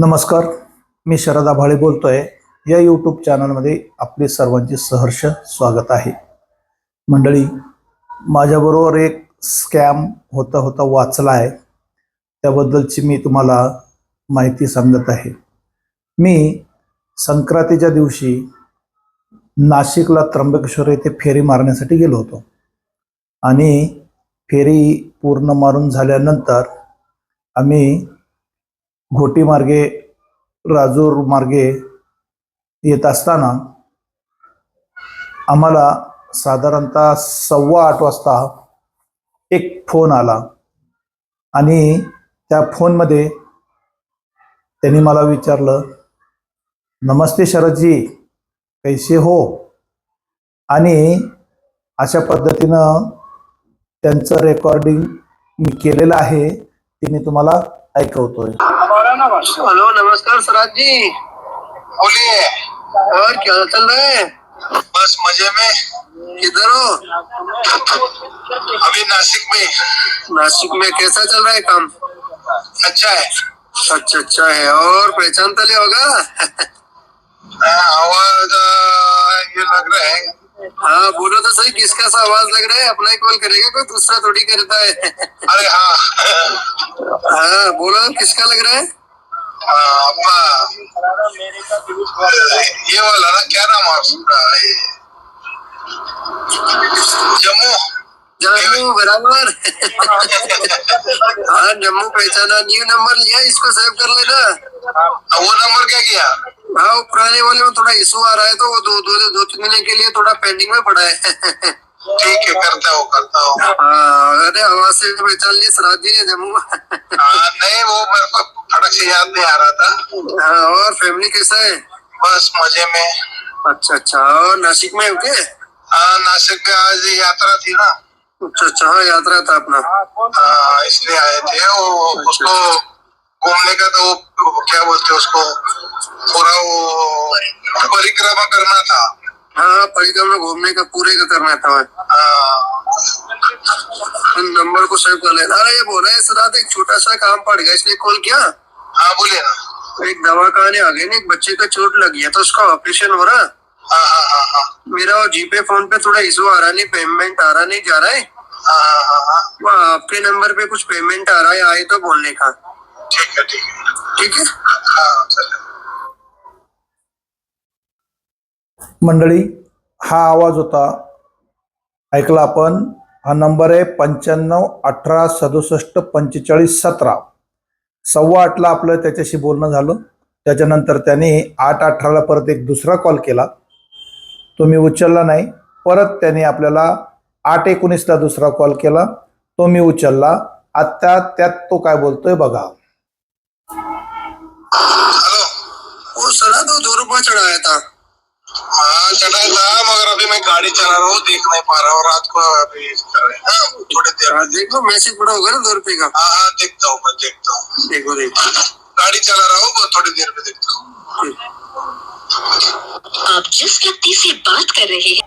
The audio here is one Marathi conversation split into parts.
नमस्कार, मी शरद आभाळे बोलतोय. या यूट्यूब चॅनलमध्ये आपले सर्वांचे सहर्ष स्वागत आहे. मंडळी, माझ्याबरोबर एक स्कॅम होता होता वाचला आहे, त्याबद्दलची मी तुम्हाला माहिती सांगत आहे. मी संक्रांतीच्या दिवशी नाशिकला त्र्यंबकेश्वर येथे फेरी मारण्यासाठी गेलो होतो आणि फेरी पूर्ण मारून झाल्यानंतर आम्ही घोटी मार्गे राजूर मार्गे येत असताना आम्हाला साधारणतः 8:15 वाजता एक फोन आला आणि त्या फोनमध्ये त्यांनी मला विचारलं, नमस्ते शरदजी, कैसे हो? आणि अशा पद्धतीनं त्यांचं रेकॉर्डिंग मी केलेलं आहे, ते मी तुम्हाला ऐकवतोय. हेलो, नमस्कार सराज जी, बोलिए। और क्या चल रहा है? बस मजे में। किधर हो? अभी नासिक में। नासिक में कैसा चल रहा है काम? अच्छा है। अच्छा है। और पहचान तो लिया होगा? आवाज ये लग रहा है। हाँ, बोलो तो सही, किसका सा आवाज लग रहा है? अपना ही कॉल करेगा, कोई दूसरा थोड़ी करता है। अरे हाँ। हाँ, बोलो किसका लग रहा है? अपना ये वाला ना, क्या नाम है उसका? जम्मू। जम्मू, बराबर। हाँ, जम्मू पहचाना। न्यू नंबर लिया, इसको सेव कर लेना। वो नंबर क्या किया? हाँ, वो पुराने वाले में थोड़ा इशू आ रहा है, तो वो दो तीन महीने के लिए थोड़ा पेंडिंग में पड़ा है। ठीक है, करता हूँ। हाँ, अरे आवाज से पहचान लिया सराज जी ने जम्मू। नहीं, वो मेरे को फटक से याद नहीं आ रहा था। हाँ, और फैमिली कैसा है? बस मजे में। अच्छा, और नासिक में हो क्या? हाँ, नासिक में आज यात्रा थी ना। अच्छा, हाँ, यात्रा था अपना। हाँ, इसलिए आए थे। वो उसको घूमने का, तो वो क्या बोलते हैं उसको, पूरा वो परिक्रमा करना था। हाँ, परिक्रमा घूमने का पूरे का करना था। नंबर को सेव कर लेना। अरे ये बोल रहे हैं सराज, एक छोटा सा काम पड़ गया, इसलिए कॉल किया। हाँ, बोलिए ना। एक दवा खाने आ गए ना, एक बच्चे का चोट लगी है, तो उसका ऑपरेशन हो रहा। हाँ। मेरा वो जीपे फोन पे थोड़ा इशू आ रहा नहीं, पेमेंट आ रहा नहीं, जा रहा है। हाँ। वो आपके नंबर पे कुछ पेमेंट आ रहा है, आए तो बोलने का। ठीक है। ठीक है। हाँ, चलो। मंडळी, हा आवाज होता, ऐकला आपण. हा नंबर आहे 95 18 67 45 17. 8:15 आपलं त्याच्याशी बोलणं झालं. त्याच्यानंतर त्याने 8:18 परत एक दुसरा कॉल केला, तो मी उचलला नाही. परत त्याने आपल्याला 8:19 दुसरा कॉल केला, तो मी उचलला. आता त्यात तो काय बोलतोय बघा. हेलो। वो सड़ा तो 2 रुपया चढ़ाया था। हाँ, चढ़ा था, मगर अभी मैं गाड़ी चला रहा हूँ, देख नहीं पा रहा हूँ। रात को अभी थोड़ी देर। हाँ, देखो मैसेज पड़ा होगा ना 2 रुपये का। हाँ, देखता हूँ। देखो। गाड़ी चला रहा हूँ, थोड़ी देर में देखता हूँ। आप जिस व्यक्ति से बात कर रहे हैं,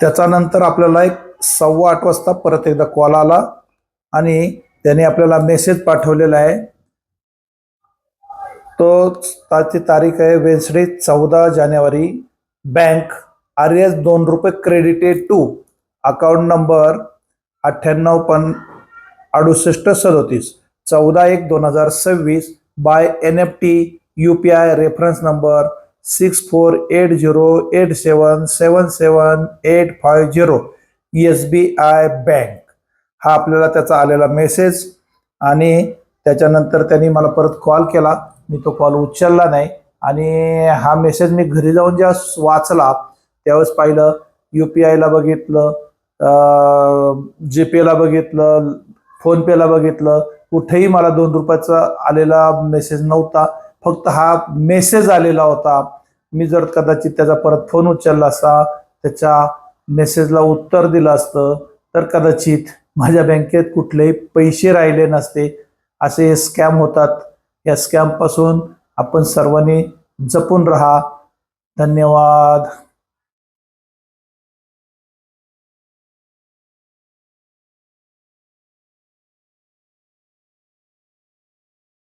त्याचा नंतर आपल्याला एक 8:15 वाजता परत एकदा कॉल आला आणि त्याने आपल्याला मेसेज पाठवलेला आहे. तो त्याची तारीख आहे वेन्सडे 14 जानेवारी. बँक RS 2 रुपये credited to account number 98 68 37 14/1/2026 by NFT UPI reference number 648087778550 SBI bank. हा आपल्याला त्याचा आलेला मेसेज. आणि त्याच्यानंतर त्यांनी मला परत कॉल केला, मी तो कॉल उचलला नाही. आणि हा मेसेज मी घरी जाऊन जेव्हा वाचला त्यावेळेस पाहिलं, UPIला बघितलं, GPayला बघितलं, फोनपेला बघितलं, कुठेही मला 2 रुपयाचा आलेला मेसेज नव्हता. फक्त हा मेसेज आलेला होता. मी जर कदाचित त्याचा परत फोन उचलला असता, त्याच्या मेसेजला उत्तर दिलं असतं, तर कदाचित माझ्या बँकेत कुठलेही पैसे राहिले नसते. असे स्कॅम होतात. या स्कॅमपासून आपण सर्वांनी जपून राहा. धन्यवाद.